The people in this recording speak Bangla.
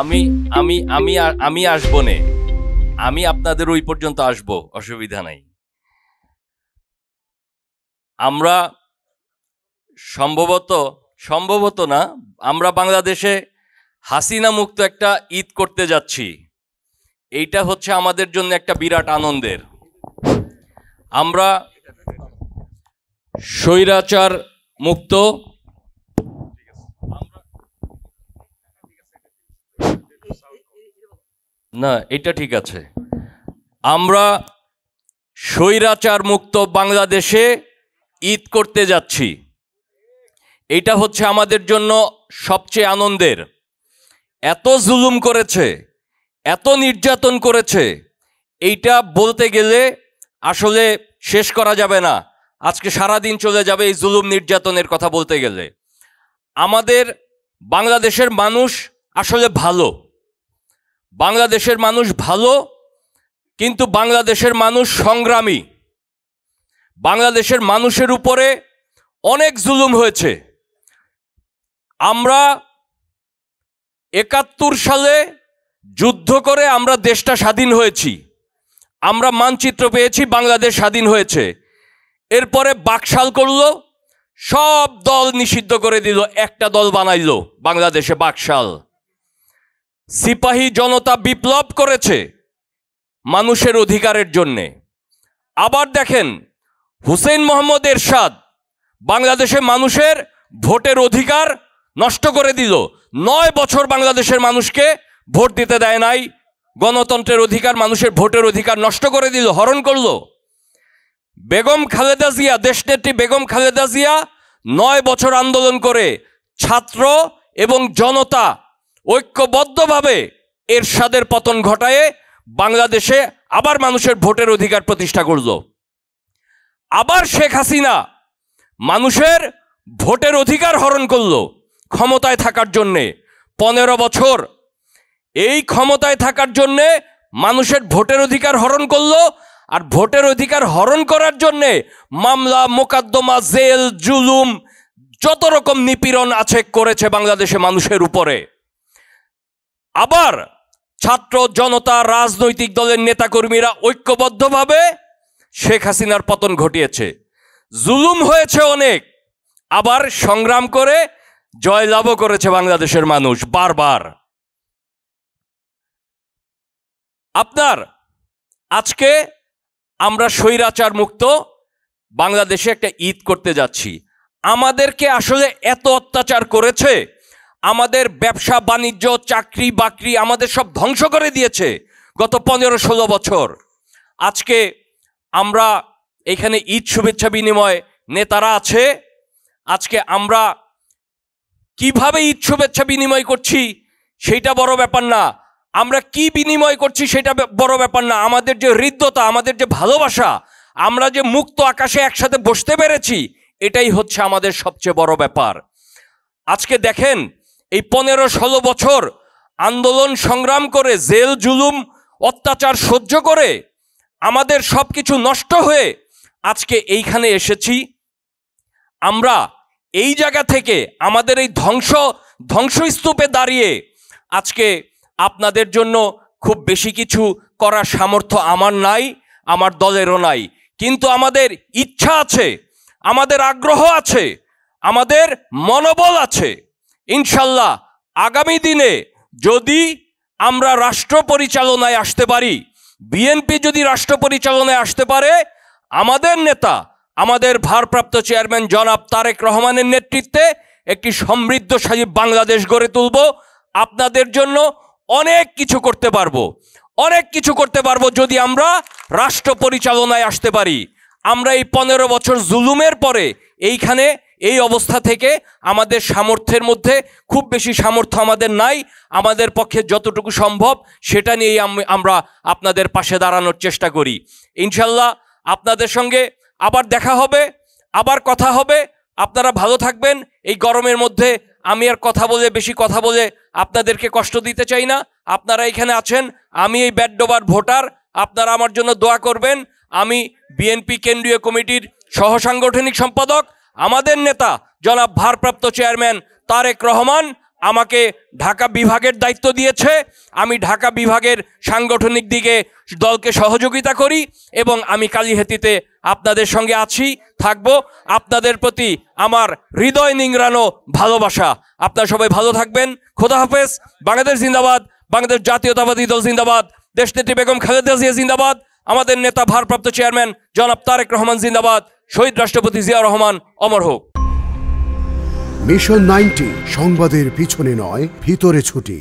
আমি আমি আমি আমি আসবো নে, আমি আপনাদের ওই পর্যন্ত আসবো, অসুবিধা নাই। আমরা সম্ভবত না, আমরা বাংলাদেশে হাসিনা মুক্ত একটা ঈদ করতে যাচ্ছি। এইটা হচ্ছে আমাদের জন্য একটা বিরাট আনন্দের। আমরা স্বৈরাচার মুক্ত, না এটা ঠিক আছে, আমরা স্বৈরাচার মুক্ত বাংলাদেশে ঈদ করতে যাচ্ছি। এটা হচ্ছে আমাদের জন্য সবচেয়ে আনন্দের। এত জুলুম করেছে, এত নির্যাতন করেছে, এইটা বলতে গেলে আসলে শেষ করা যাবে না। আজকে সারাদিন চলে যাবে এই জুলুম নির্যাতনের কথা বলতে গেলে। আমাদের বাংলাদেশের মানুষ আসলে ভালো, বাংলাদেশের মানুষ ভালো, কিন্তু বাংলাদেশের মানুষ সংগ্রামী। বাংলাদেশের মানুষের উপরে অনেক জুলুম হয়েছে। আমরা ৭১ সালে যুদ্ধ করে আমরা দেশটা স্বাধীন হয়েছি, আমরা মানচিত্র পেয়েছি, বাংলাদেশ স্বাধীন হয়েছে। এরপরে বাকশাল করলো, সব দল নিষিদ্ধ করে দিল, একটা দল বানাইলো বাংলাদেশে, বাকশাল। সিপাহী জনতা বিপ্লব করেছে মানুষের অধিকারের জন্যে। আবার দেখেন হুসেইন মোহাম্মদ এরশাদ বাংলাদেশে মানুষের ভোটের অধিকার নষ্ট করে দিল। ৯ বছর বাংলাদেশের মানুষকে ভোট দিতে দেয় নাই, গণতন্ত্রের অধিকার, মানুষের ভোটের অধিকার নষ্ট করে দিল, হরণ করলো। বেগম খালেদা জিয়া, দেশনেত্রী বেগম খালেদা জিয়া ৯ বছর আন্দোলন করে ছাত্র এবং জনতা ঐক্যবদ্ধভাবে এরশাদের পতন ঘটায় বাংলাদেশে আবার মানুষের ভোটের অধিকার প্রতিষ্ঠা করল। আবার শেখ হাসিনা মানুষের ভোটের অধিকার হরণ করলো ক্ষমতায় থাকার জন্যে। ১৫ বছর এই ক্ষমতায় থাকার জন্যে মানুষের ভোটের অধিকার হরণ করলো। আর ভোটের অধিকার হরণ করার জন্যে মামলা, মোকদ্দমা, জেল, জুলুম, যত রকম নিপীড়ন আছে করেছে বাংলাদেশে মানুষের উপরে। আবার ছাত্র জনতা, রাজনৈতিক দলের নেতাকর্মীরা ঐক্যবদ্ধভাবে শেখ হাসিনার পতন ঘটিয়েছে। জুলুম হয়েছে অনেক, আবার সংগ্রাম করে জয়লাভও করেছে বাংলাদেশের মানুষ বারবার। আপনার আজকে আমরা স্বৈরাচার মুক্ত বাংলাদেশে একটা ঈদ করতে যাচ্ছি। আমাদেরকে আসলে এত অত্যাচার করেছে, আমাদের ব্যবসা বাণিজ্য, চাকরি বাকরি আমাদের সব ধ্বংস করে দিয়েছে গত ১৫-১৬ বছর। আজকে আমরা এখানে ঈদ শুভেচ্ছা বিনিময় নেতারা আছে, আজকে আমরা কিভাবে ঈদ শুভেচ্ছা বিনিময় করছি সেটা বড় ব্যাপার না, আমরা কি বিনিময় করছি সেটা বড় ব্যাপার না। আমাদের যে হৃদ্যতা, আমাদের যে ভালোবাসা, আমরা যে মুক্ত আকাশে একসাথে বসতে পেরেছি, এটাই হচ্ছে আমাদের সবচেয়ে বড় ব্যাপার। আজকে দেখেন এই ১৫-১৬ বছর আন্দোলন সংগ্রাম করে, জেল জুলুম অত্যাচার সহ্য করে আমাদের সব কিছু নষ্ট হয়ে আজকে এইখানে এসেছি। আমরা এই জায়গা থেকে আমাদের এই ধ্বংসস্তূপে দাঁড়িয়ে আজকে আপনাদের জন্য খুব বেশি কিছু করার সামর্থ্য আমার নাই, আমার দলেরও নাই, কিন্তু আমাদের ইচ্ছা আছে, আমাদের আগ্রহ আছে, আমাদের মনোবল আছে। ইনশাল্লাহ আগামী দিনে যদি আমরা রাষ্ট্র পরিচালনায় আসতে পারি, বিএনপি যদি রাষ্ট্র পরিচালনায় আসতে পারে, আমাদের নেতা, আমাদের ভারপ্রাপ্ত চেয়ারম্যান জনাব তারেক রহমানের নেতৃত্বে একটি সমৃদ্ধশালী বাংলাদেশ গড়ে তুলব। আপনাদের জন্য অনেক কিছু করতে পারবো, অনেক কিছু করতে পারবো যদি আমরা রাষ্ট্র পরিচালনায় আসতে পারি। আমরা এই ১৫ বছর জুলুমের পরে এইখানে এই অবস্থা থেকে আমাদের সামর্থ্যের মধ্যে খুব বেশি সামর্থ্য আমাদের নাই, আমাদের পক্ষে যতটুকু সম্ভব সেটা নিয়েই আমরা আপনাদের পাশে দাঁড়ানোর চেষ্টা করি। ইনশাল্লাহ আপনাদের সঙ্গে আবার দেখা হবে, আবার কথা হবে। আপনারা ভালো থাকবেন। এই গরমের মধ্যে আমি আর বেশি কথা বলে আপনাদেরকে কষ্ট দিতে চাই না। আপনারা এখানে আছেন, আমি এই ব্যাডডোবার ভোটার, আপনারা আমার জন্য দোয়া করবেন। আমি বিএনপি কেন্দ্রীয় কমিটির সহসাংগঠনিক সম্পাদক, আমাদের নেতা জনাব ভারপ্রাপ্ত চেয়ারম্যান তারেক রহমান আমাকে ঢাকা বিভাগের দায়িত্ব দিয়েছে। আমি ঢাকা বিভাগের সাংগঠনিক দিকে দলকে সহযোগিতা করি এবং আমি কালিহাতীতে আপনাদের সঙ্গে আছি, থাকব। আপনাদের প্রতি আমার হৃদয় নিংড়ানো ভালোবাসা। আপনারা সবাই ভালো থাকবেন। খোদা হাফেজ। বাংলাদেশ জিন্দাবাদ। বাংলাদেশ জাতীয়তাবাদী দল জিন্দাবাদ। দেশনেত্রী বেগম খালেদা জিয়া জিন্দাবাদ। আমাদের নেতা ভারপ্রাপ্ত চেয়ারম্যান জনাব তারেক রহমান জিন্দাবাদ। শহীদ রাষ্ট্রপতি জিয়াউর রহমান অমর হোক। মিশন 90 সংবাদের পিছনে নয়, ভিতরে ছুটি।